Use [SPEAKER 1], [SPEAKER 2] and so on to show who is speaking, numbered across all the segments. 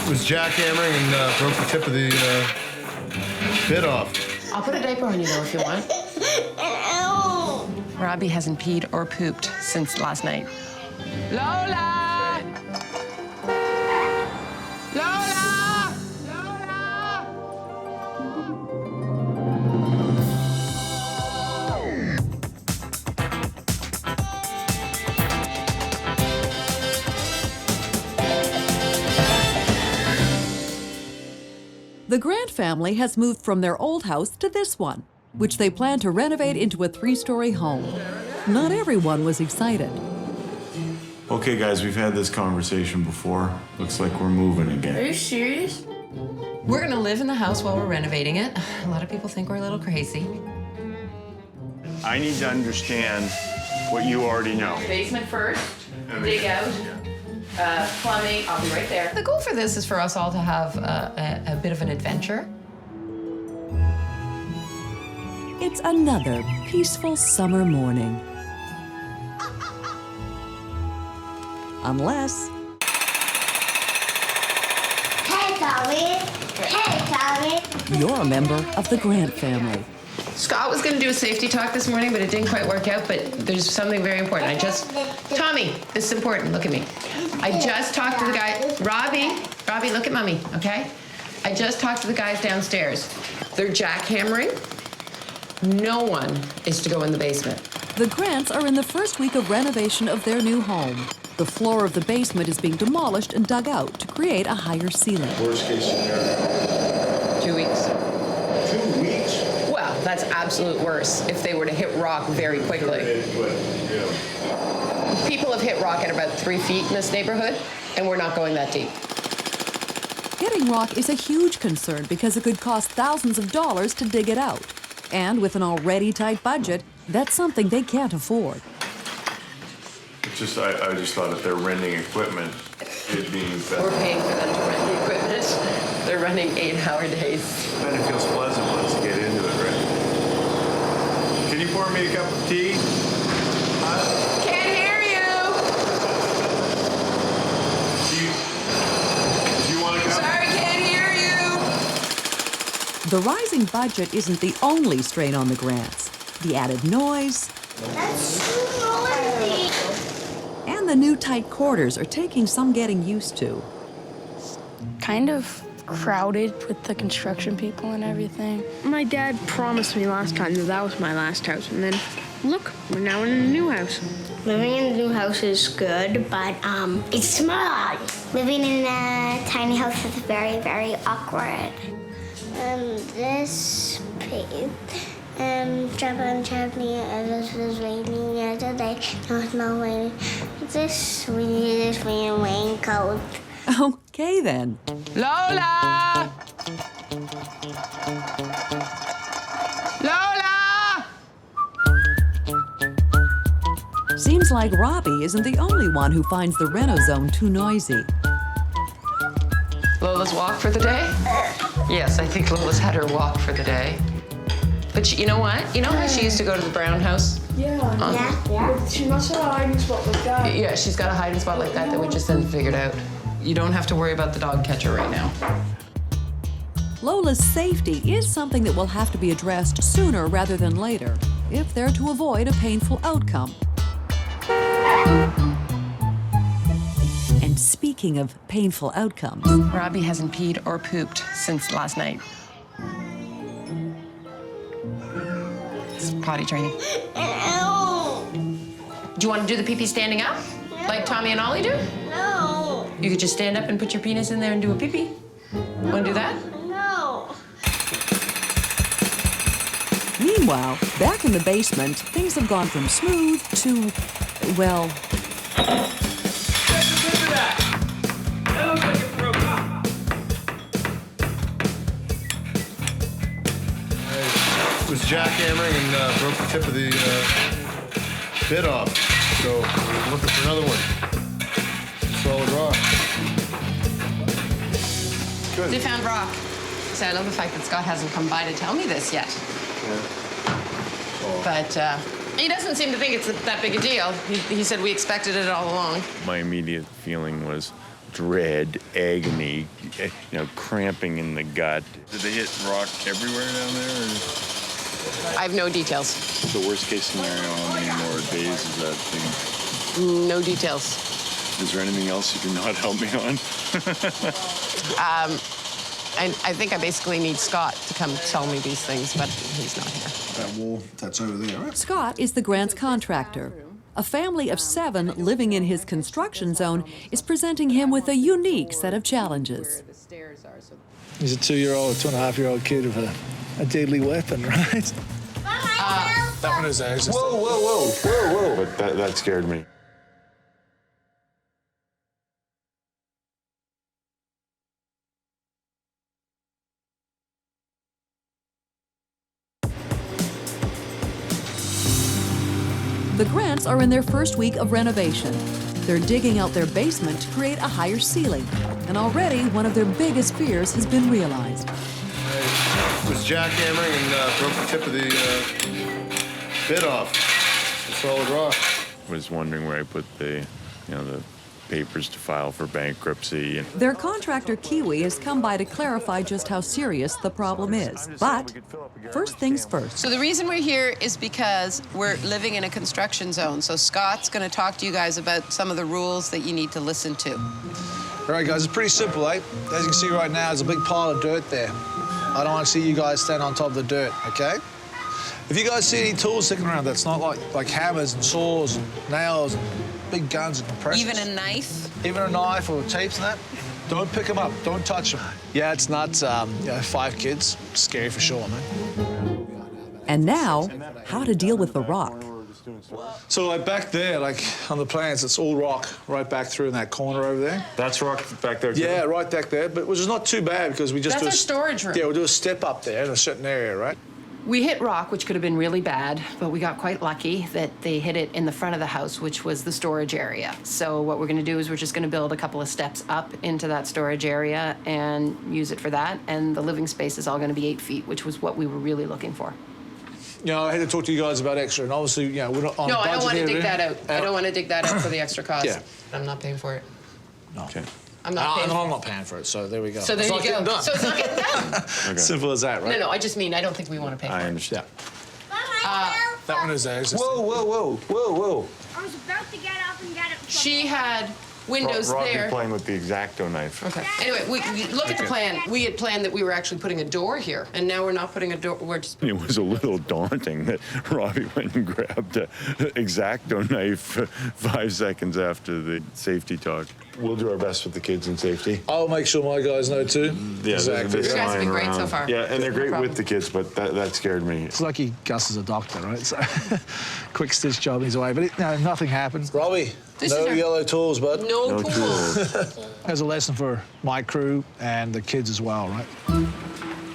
[SPEAKER 1] Was jackhammering and broke the tip of the bit off.
[SPEAKER 2] I'll put a diaper on you, though, if you want. Robbie hasn't peed or pooped since last night. Lola! Lola! Lola!
[SPEAKER 3] The Grant family has moved from their old house to this one, which they plan to renovate into a 3-story home. Not everyone was excited.
[SPEAKER 4] Okay, guys, we've had this conversation before. Looks like we're moving again.
[SPEAKER 5] Are you serious?
[SPEAKER 2] We're gonna live in the house while we're renovating it. A lot of people think we're a little crazy.
[SPEAKER 6] I need to understand what you already know.
[SPEAKER 2] Basement first, dig out. Plumbing, I'll be right there. The goal for this is for us all to have a bit of an adventure.
[SPEAKER 3] It's another peaceful summer morning. Unless...
[SPEAKER 7] Hey, Tommy. Hey, Tommy.
[SPEAKER 3] you're a member of the Grant family.
[SPEAKER 2] Scott was gonna do a safety talk this morning, but it didn't quite work out, but there's something very important. Tommy, this is important, look at me. I just talked to the guy, Robbie, look at mommy, okay? I just talked to the guys downstairs. They're jackhammering. No one is to go in the basement.
[SPEAKER 3] The Grants are in the first week of renovation of their new home. The floor of the basement is being demolished and dug out to create a higher ceiling.
[SPEAKER 4] Worst case scenario.
[SPEAKER 2] 2 weeks.
[SPEAKER 4] 2 weeks?
[SPEAKER 2] Well, that's absolute worse if they were to hit rock very quickly. People have hit rock at about 3 feet in this neighborhood, and we're not going that deep.
[SPEAKER 3] Hitting rock is a huge concern because it could cost thousands of dollars to dig it out. And with an already tight budget, that's something they can't afford.
[SPEAKER 4] It's just, I just thought if they're renting equipment, it'd be better.
[SPEAKER 2] We're paying for them to rent the equipment. They're running 8-hour days.
[SPEAKER 4] And it feels pleasant once you get into it, right? Can you pour me a cup of tea?
[SPEAKER 2] Can't hear you.
[SPEAKER 4] Do you want a cup?
[SPEAKER 2] Sorry, can't hear you.
[SPEAKER 3] The rising budget isn't the only strain on the Grants. The added noise
[SPEAKER 7] That's too noisy.
[SPEAKER 3] and the new tight quarters are taking some getting used to.
[SPEAKER 5] Kind of crowded with the construction people and everything. My dad promised me last time that was my last house, and then look, we're now in a new house.
[SPEAKER 7] Living in a new house is good, but it's small. Living in a tiny house is very, very awkward. This pig, Japan, this was raining yesterday. No, it's not raining. We need this raincoat.
[SPEAKER 3] Okay then.
[SPEAKER 2] Lola! Lola!
[SPEAKER 3] Seems like Robbie isn't the only one who finds the reno zone too noisy.
[SPEAKER 2] Lola's walk for the day? Yes, I think Lola's had her walk for the day. But you know what? You know how she used to go to the Brown house?
[SPEAKER 7] Yeah.
[SPEAKER 5] She must have a hiding spot like that.
[SPEAKER 2] Yeah, she's got a hiding spot like that we just then figured out. You don't have to worry about the dog catcher right now.
[SPEAKER 3] Lola's safety is something that will have to be addressed sooner rather than later if they're to avoid a painful outcome. And speaking of painful outcomes,
[SPEAKER 2] Robbie hasn't peed or pooped since last night. It's potty training. Do you want to do the pee-pee standing up? Like Tommy and Ollie do?
[SPEAKER 7] No.
[SPEAKER 2] You could just stand up and put your penis in there and do a pee-pee. Want to do that?
[SPEAKER 7] No.
[SPEAKER 3] meanwhile, back in the basement, things have gone from smooth to, well,
[SPEAKER 1] Was jackhammering and broke the tip of the bit off. So we're looking for another one. Solid rock. Good.
[SPEAKER 2] They found rock. So I love the fact that Scott hasn't come by to tell me this yet.
[SPEAKER 1] Yeah. Oh.
[SPEAKER 2] But He doesn't seem to think it's that big a deal. He said we expected it all along.
[SPEAKER 4] My immediate feeling was dread, agony, cramping in the gut. Did they hit rock everywhere down there? Or?
[SPEAKER 2] I have no details.
[SPEAKER 4] The worst case scenario, how many more days is that thing?
[SPEAKER 2] No details.
[SPEAKER 4] Is there anything else you cannot help me on?
[SPEAKER 2] I think I basically need Scott to come tell me these things, but he's not here.
[SPEAKER 8] That wall, that's over there, right?
[SPEAKER 3] Scott is the grant's contractor. A family of 7 living in his construction zone is presenting him with a unique set of challenges.
[SPEAKER 9] He's a 2-year-old, 2.5-year-old kid with a deadly weapon, right? That one is ours.
[SPEAKER 4] Whoa. But that scared me.
[SPEAKER 3] The Grants are in their first week of renovation. They're digging out their basement to create a higher ceiling. And already, one of their biggest fears has been realized.
[SPEAKER 1] I was jackhammering and broke the tip of the bit off, the solid rock.
[SPEAKER 4] I was wondering where I put the papers to file for bankruptcy.
[SPEAKER 3] Their contractor, Kiwi, has come by to clarify just how serious the problem is. But first things first.
[SPEAKER 2] So the reason we're here is because we're living in a construction zone. So Scott's going to talk to you guys about some of the rules that you need to listen to.
[SPEAKER 9] All right, guys, it's pretty simple, eh? As you can see right now, there's a big pile of dirt there. I don't want to see you guys stand on top of the dirt, okay? If you guys see any tools sticking around that's not like hammers and saws and nails and big guns and compressors.
[SPEAKER 2] Even a knife?
[SPEAKER 9] Even a knife or tapes and that, don't pick them up, don't touch them. Yeah, it's nuts. 5 kids, scary for sure, man.
[SPEAKER 3] And now, how to deal with the rock.
[SPEAKER 9] So like back there, like on the plans, it's all rock right back through in that corner over there.
[SPEAKER 4] That's rock back there, too?
[SPEAKER 9] Yeah, right back there, but which is not too bad because we just
[SPEAKER 2] That's
[SPEAKER 9] do
[SPEAKER 2] our storage room.
[SPEAKER 9] Yeah, we'll do a step up there in a certain area, right?
[SPEAKER 2] We hit rock, which could have been really bad, but we got quite lucky that they hit it in the front of the house, which was the storage area. So what we're going to do is we're just going to build a couple of steps up into that storage area and use it for that. And the living space is all going to be 8 feet, which was what we were really looking for.
[SPEAKER 9] I had to talk to you guys about extra, and obviously, we're not on
[SPEAKER 2] No, I don't want to dig that out. I
[SPEAKER 9] Uh,
[SPEAKER 2] don't want to dig that out for the extra cost.
[SPEAKER 9] Yeah.
[SPEAKER 2] I'm not paying for it.
[SPEAKER 9] No.
[SPEAKER 4] Okay.
[SPEAKER 2] I'm not paying.
[SPEAKER 9] I'm not paying for it, so there we go.
[SPEAKER 2] So there
[SPEAKER 9] It's
[SPEAKER 2] you
[SPEAKER 9] not
[SPEAKER 2] go.
[SPEAKER 9] getting done.
[SPEAKER 2] So it's not getting done.
[SPEAKER 4] Okay.
[SPEAKER 9] Simple as that, right?
[SPEAKER 2] No, I just mean I don't think we want to pay for
[SPEAKER 4] I
[SPEAKER 2] it.
[SPEAKER 4] understand.
[SPEAKER 9] That one is ours.
[SPEAKER 4] Whoa.
[SPEAKER 7] I was about to get up and get it.
[SPEAKER 2] She had windows
[SPEAKER 4] Rob,
[SPEAKER 2] there.
[SPEAKER 4] you're playing with the X-Acto knife.
[SPEAKER 2] Okay. Anyway, we look at the plan. We had planned that we were actually putting a door here, and now we're not putting a door. We're just.
[SPEAKER 4] It was a little daunting that Robbie went and grabbed an X-Acto knife 5 seconds after the safety talk. We'll do our best with the kids in safety.
[SPEAKER 9] I'll make sure my guys know too.
[SPEAKER 4] Yeah,
[SPEAKER 9] Exactly.
[SPEAKER 2] You guys have been great so far.
[SPEAKER 4] Yeah, and they're
[SPEAKER 2] No
[SPEAKER 4] great
[SPEAKER 2] problem.
[SPEAKER 4] with the kids, but that scared me.
[SPEAKER 9] It's lucky Gus is a doctor, right? So, quick stitch job, he's away. But nothing happened. Robbie,
[SPEAKER 2] This
[SPEAKER 9] no
[SPEAKER 2] is our-
[SPEAKER 9] yellow tools, bud.
[SPEAKER 2] No tools.
[SPEAKER 9] As a lesson for my crew and the kids as well, right?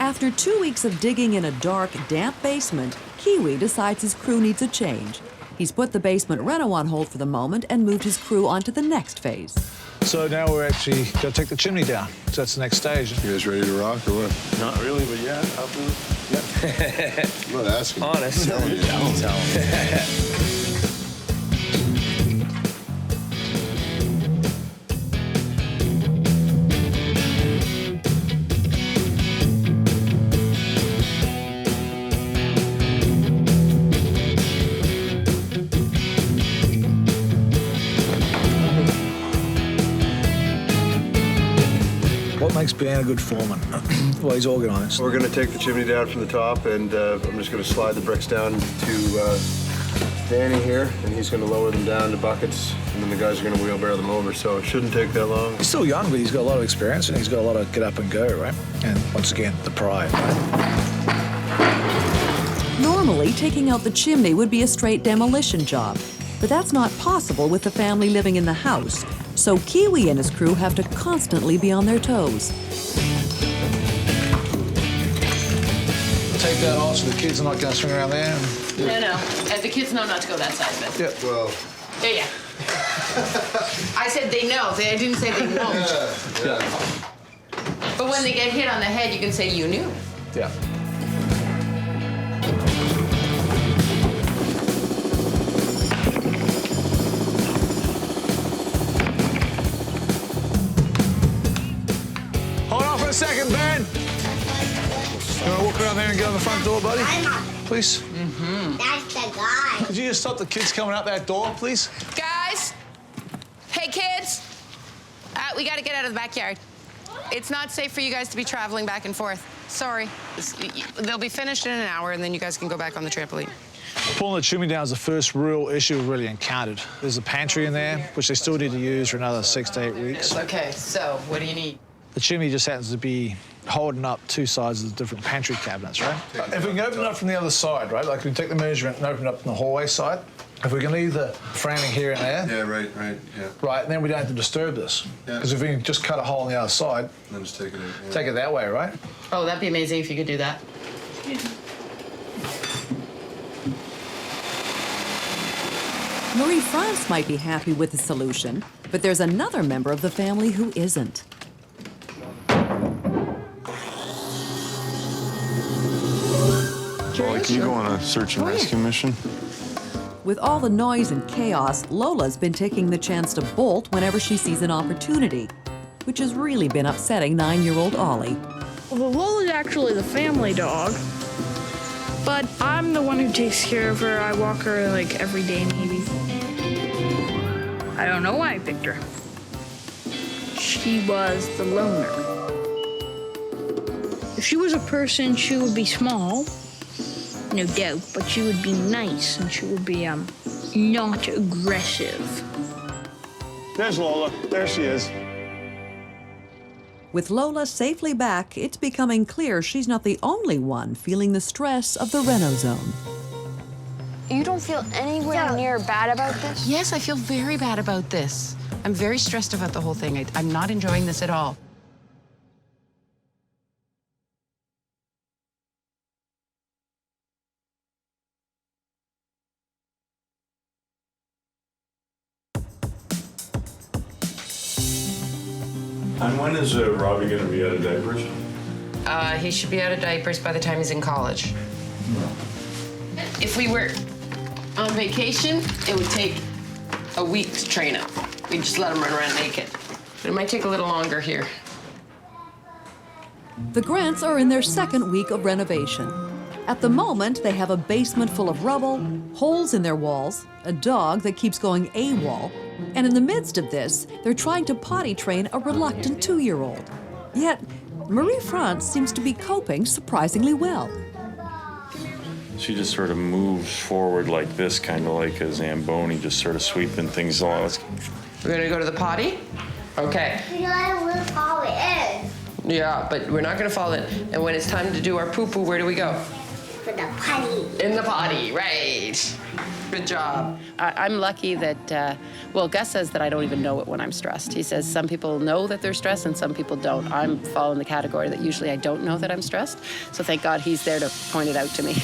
[SPEAKER 3] After 2 weeks of digging in a dark, damp basement, Kiwi decides his crew needs a change. He's put the basement reno on hold for the moment and moved his crew on to the next phase.
[SPEAKER 9] So now we're actually going to take the chimney down. So that's the next stage.
[SPEAKER 1] You guys ready to rock or what?
[SPEAKER 4] Not really, but yeah, I'll do it.
[SPEAKER 1] I'm not asking.
[SPEAKER 10] Honest.
[SPEAKER 1] I'm telling you.
[SPEAKER 9] What makes being a good foreman? Well, he's organised.
[SPEAKER 1] We're going to take the chimney down from the top, and I'm just going to slide the bricks down to Danny here, and he's going to lower them down to buckets, and then the guys are going to wheelbarrow them over, so it shouldn't take that long.
[SPEAKER 9] He's still young, but he's got a lot of experience and he's got a lot of get up and go, right? And once again, the pride, right?
[SPEAKER 3] Normally, taking out the chimney would be a straight demolition job, but that's not possible with the family living in the house. So Kiwi and his crew have to constantly be on their toes.
[SPEAKER 9] Take that off so the kids are not going to swing around there.
[SPEAKER 2] No. The kids know not to go that side of it.
[SPEAKER 9] Yeah.
[SPEAKER 1] Well,
[SPEAKER 2] Yeah. I said they know. I didn't say they won't.
[SPEAKER 9] Yeah.
[SPEAKER 2] But when they get hit on the head, you can say you knew.
[SPEAKER 9] Yeah. Ben! You want to walk around there and get on the front door, buddy? Please?
[SPEAKER 7] That's the guy.
[SPEAKER 9] Could you just stop the kids coming out that door, please?
[SPEAKER 2] Guys! Hey, kids! We gotta get out of the backyard. It's not safe for you guys to be traveling back and forth. Sorry. They'll be finished in an hour, and then you guys can go back on the trampoline.
[SPEAKER 9] Pulling the chimney down is the first real issue we've really encountered. There's a pantry in there, which they still need to use for another 6 to 8 weeks.
[SPEAKER 2] Okay, so what do you need?
[SPEAKER 9] The chimney just happens to be holding up two sides of the different pantry cabinets, right? If we can open it up from the other side, right, like we can take the measurement and open it up from the hallway side, if we can leave the framing here and there.
[SPEAKER 1] Yeah, right, yeah.
[SPEAKER 9] Right, then we don't have to disturb this.
[SPEAKER 1] Yeah.
[SPEAKER 9] Because if we can just cut a hole on the other side,
[SPEAKER 1] Then just take it in. Yeah.
[SPEAKER 9] take it that way, right?
[SPEAKER 2] Oh, that'd be amazing if you could do that.
[SPEAKER 3] Marie-France might be happy with the solution, but there's another member of the family who isn't.
[SPEAKER 4] Molly, can you go on a search and rescue mission?
[SPEAKER 3] With all the noise and chaos, Lola's been taking the chance to bolt whenever she sees an opportunity, which has really been upsetting 9-year-old Ollie.
[SPEAKER 5] Well, Lola's actually the family dog, but I'm the one who takes care of her. I walk her like every day, maybe. I don't know why I picked her. She was the loner. If she was a person, she would be small, no doubt, but she would be nice and she would be not aggressive.
[SPEAKER 6] There's Lola. There she is.
[SPEAKER 3] With Lola safely back, it's becoming clear she's not the only one feeling the stress of the Reno zone.
[SPEAKER 5] You don't feel anywhere near bad about this?
[SPEAKER 2] Yes, I feel very bad about this. I'm very stressed about the whole thing. I'm not enjoying this at all.
[SPEAKER 4] And when is Robbie going to be out of diapers?
[SPEAKER 2] He should be out of diapers by the time he's in college. If we were on vacation, it would take a week to train him. We'd just let him run around naked. But it might take a little longer here.
[SPEAKER 3] The Grants are in their second week of renovation. At the moment, they have a basement full of rubble, holes in their walls, a dog that keeps going AWOL, and in the midst of this, they're trying to potty train a reluctant 2-year-old. Yet, Marie-France seems to be coping surprisingly well.
[SPEAKER 4] She just sort of moves forward like this, kind of like a Zamboni, just sort of sweeping things along.
[SPEAKER 2] We're gonna go to the potty? Okay.
[SPEAKER 7] You know where Polly is.
[SPEAKER 2] Yeah, but we're not gonna fall in. And when it's time to do our poo-poo, where do we go?
[SPEAKER 7] For the potty.
[SPEAKER 2] In the potty, right. Good job.
[SPEAKER 10] I'm lucky that, well, Gus says that I don't even know it when I'm stressed. He says some people know that they're stressed and some people don't. I'm following the category that usually I don't know that I'm stressed. So thank God he's there to point it out to me.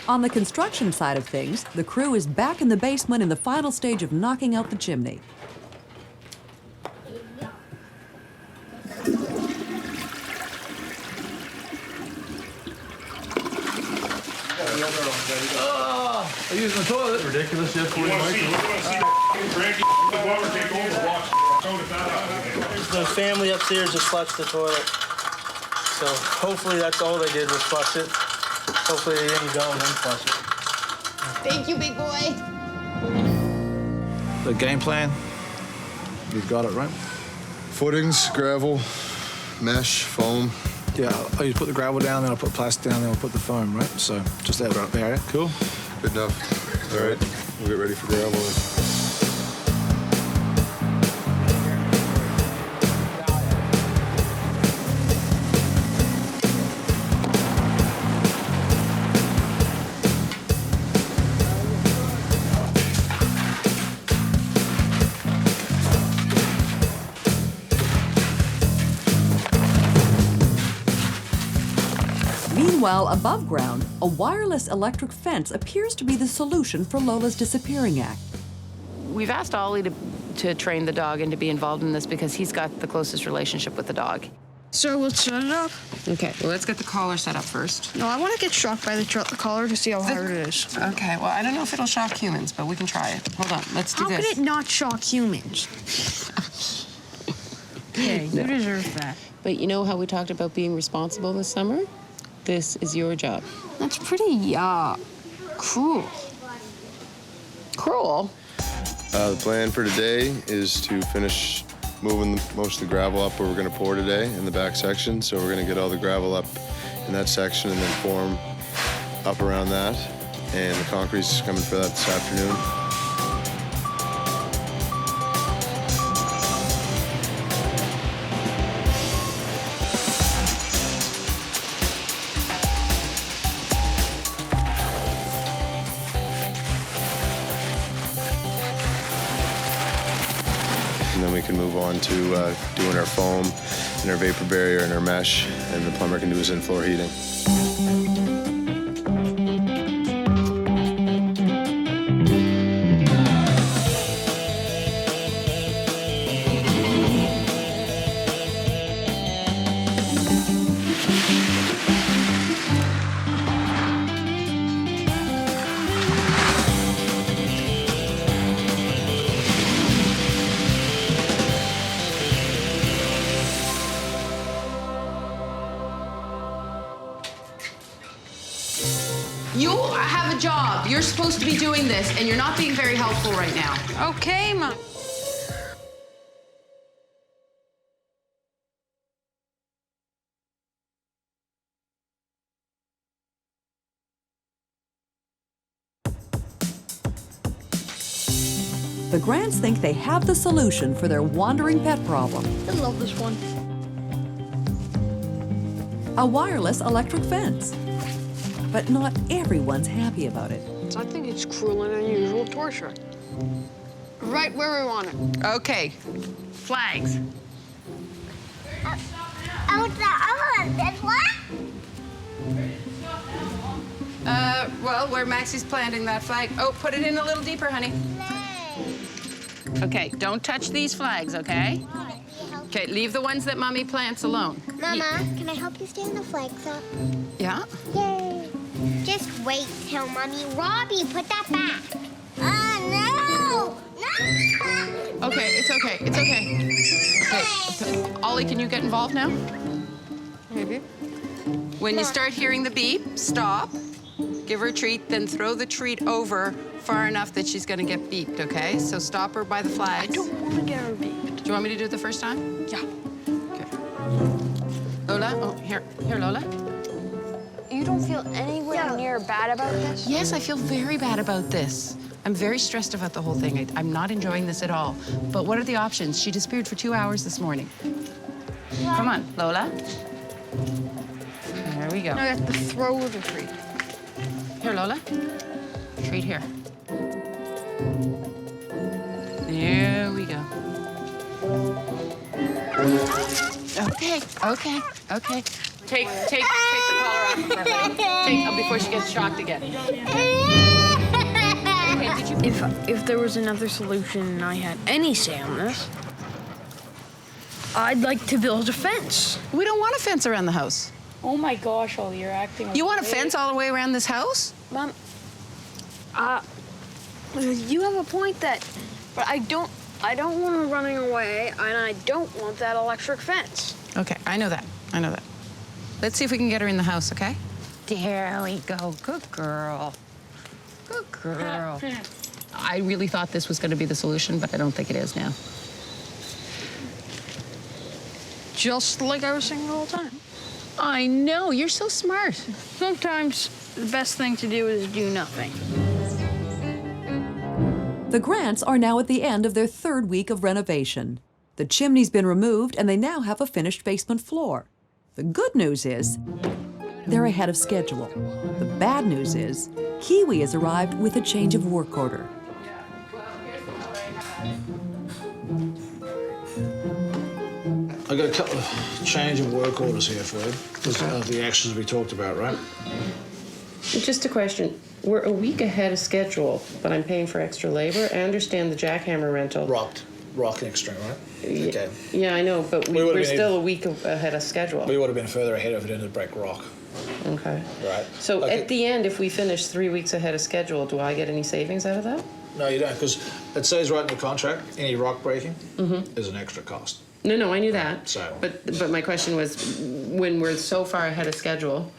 [SPEAKER 3] On the construction side of things, the crew is back in the basement in the final stage of knocking out the chimney.
[SPEAKER 9] They're using the toilet. Ridiculous, yeah, 40
[SPEAKER 11] The family upstairs just flushed the toilet. So hopefully that's all they did was flush it. Hopefully they didn't go and then flush it.
[SPEAKER 2] Thank you, big boy.
[SPEAKER 9] The game plan, you've got it, right?
[SPEAKER 1] Footings, gravel, mesh, foam.
[SPEAKER 9] Yeah, you put the gravel down, then I'll put plastic down, then I'll put the foam, right? So just that barrier. Cool.
[SPEAKER 1] Good enough. All right, we'll get ready for gravel.
[SPEAKER 3] Meanwhile, above ground, a wireless electric fence appears to be the solution for Lola's disappearing act.
[SPEAKER 10] We've asked Ollie to train the dog and to be involved in this because he's got the closest relationship with the dog.
[SPEAKER 5] So let's set it up.
[SPEAKER 2] Okay, well, let's get the collar set up first.
[SPEAKER 5] No, I want to get shocked by the collar to see how hard it is.
[SPEAKER 2] Okay, well, I don't know if it'll shock humans, but we can try it. Hold on, let's do
[SPEAKER 5] How
[SPEAKER 2] this.
[SPEAKER 5] can it not shock humans? Okay, you deserve that.
[SPEAKER 2] But you know how we talked about being responsible this summer? This is your job.
[SPEAKER 5] That's pretty, cruel.
[SPEAKER 2] Cruel?
[SPEAKER 1] The plan for today is to finish moving most of the gravel up where we're going to pour today in the back section. So we're going to get all the gravel up in that section and then form up around that. And the concrete's coming for that this afternoon. And then we can move on to doing our foam and our vapor barrier and our mesh, and the plumber can do his in-floor heating.
[SPEAKER 2] You have a job. You're supposed to be doing this, and you're not being very helpful right now.
[SPEAKER 5] Okay, Mom.
[SPEAKER 3] The Grants think they have the solution for their wandering pet problem.
[SPEAKER 5] I love this one.
[SPEAKER 3] A wireless electric fence. But not everyone's happy about it.
[SPEAKER 5] I think it's cruel and unusual torture. Right where we want it.
[SPEAKER 2] Okay. Flags.
[SPEAKER 7] This one?
[SPEAKER 2] Well, where Maxie's planting that flag. Oh, put it in a little deeper, honey. Okay, don't touch these flags, okay? Okay, leave the ones that Mommy plants alone.
[SPEAKER 7] Mama, can I help you stand the flags up?
[SPEAKER 2] Yeah?
[SPEAKER 7] Yay. Just wait till Mommy. Robbie, put that back. Oh, no! No!
[SPEAKER 2] Okay, it's okay, it's okay. Okay, Ollie, can you get involved now?
[SPEAKER 5] Maybe.
[SPEAKER 2] When you start hearing the beep, stop, give her a treat, then throw the treat over far enough that she's gonna get beeped, okay? So stop her by the flags.
[SPEAKER 5] I don't want to get her beeped.
[SPEAKER 2] Do you want me to do it the first time?
[SPEAKER 5] Yeah.
[SPEAKER 2] Okay. Lola, oh, here, Lola.
[SPEAKER 5] You don't feel anywhere near bad about this?
[SPEAKER 2] Yes, I feel very bad about this. I'm very stressed about the whole thing. I'm not enjoying this at all. But what are the options? She disappeared for 2 hours this morning. Come on, Lola. There we go.
[SPEAKER 5] I have to throw the treat.
[SPEAKER 2] Here, Lola. Treat here. There we go. Okay. Take the collar off of her. Before she gets shocked again. Okay, did you?
[SPEAKER 5] If there was another solution and I had any say on this, I'd like to build a fence.
[SPEAKER 2] We don't want a fence around the house.
[SPEAKER 5] Oh my gosh, Ollie, you're acting like
[SPEAKER 2] You want a fence all the way around this house?
[SPEAKER 5] Mom, you have a point but I don't want her running away, and I don't want that electric fence.
[SPEAKER 2] Okay, I know that. Let's see if we can get her in the house, okay? There we go. Good girl. Good girl. I really thought this was going to be the solution, but I don't think it is now.
[SPEAKER 5] Just like I was saying the whole time.
[SPEAKER 2] I know. You're so smart.
[SPEAKER 5] Sometimes the best thing to do is do nothing.
[SPEAKER 3] The Grants are now at the end of their third week of renovation. The chimney's been removed and they now have a finished basement floor. The good news is they're ahead of schedule. The bad news is Kiwi has arrived with a change of work order.
[SPEAKER 9] I got a couple of change of work orders here for you. Because of the actions we talked about, right?
[SPEAKER 2] Just a question. We're a week ahead of schedule, but I'm paying for extra labor. I understand the jackhammer rental.
[SPEAKER 9] Rock extra, right? Okay.
[SPEAKER 2] Yeah, I know, but we're still a week ahead of schedule.
[SPEAKER 9] We would have been further ahead if it didn't break rock.
[SPEAKER 2] Okay.
[SPEAKER 9] Right.
[SPEAKER 2] So at the end, if we finish 3 weeks ahead of schedule, do I get any savings out of that?
[SPEAKER 9] No, you don't, because it says right in the contract, any rock breaking is an extra cost.
[SPEAKER 2] No, I knew that.
[SPEAKER 9] So-
[SPEAKER 2] But my question was, when we're so far ahead of schedule,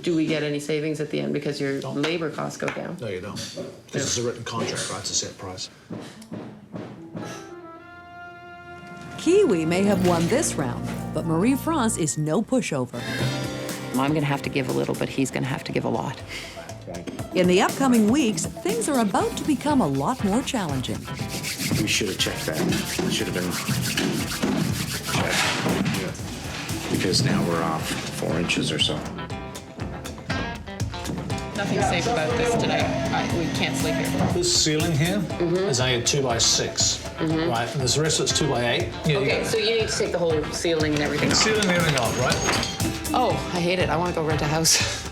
[SPEAKER 2] do we get any savings at the end because your labor costs go down?
[SPEAKER 9] No, you don't. Because it's a written contract, right? It's a set price.
[SPEAKER 3] Kiwi may have won this round, but Marie-France is no pushover.
[SPEAKER 10] I'm going to have to give a little, but he's going to have to give a lot.
[SPEAKER 3] In the upcoming weeks, things are about to become a lot more challenging.
[SPEAKER 12] We should have checked that. It should have been checked. Yeah. Because now we're off 4 inches or so.
[SPEAKER 2] Nothing safe about this today. We can't sleep here.
[SPEAKER 9] This ceiling here is only a 2 by 6, right? And the rest of it's 2 by 8. Yeah,
[SPEAKER 2] Okay, so you need to take the whole ceiling and everything
[SPEAKER 9] the
[SPEAKER 2] off.
[SPEAKER 9] ceiling and everything off, right?
[SPEAKER 10] Oh, I hate it. I want to go rent a house.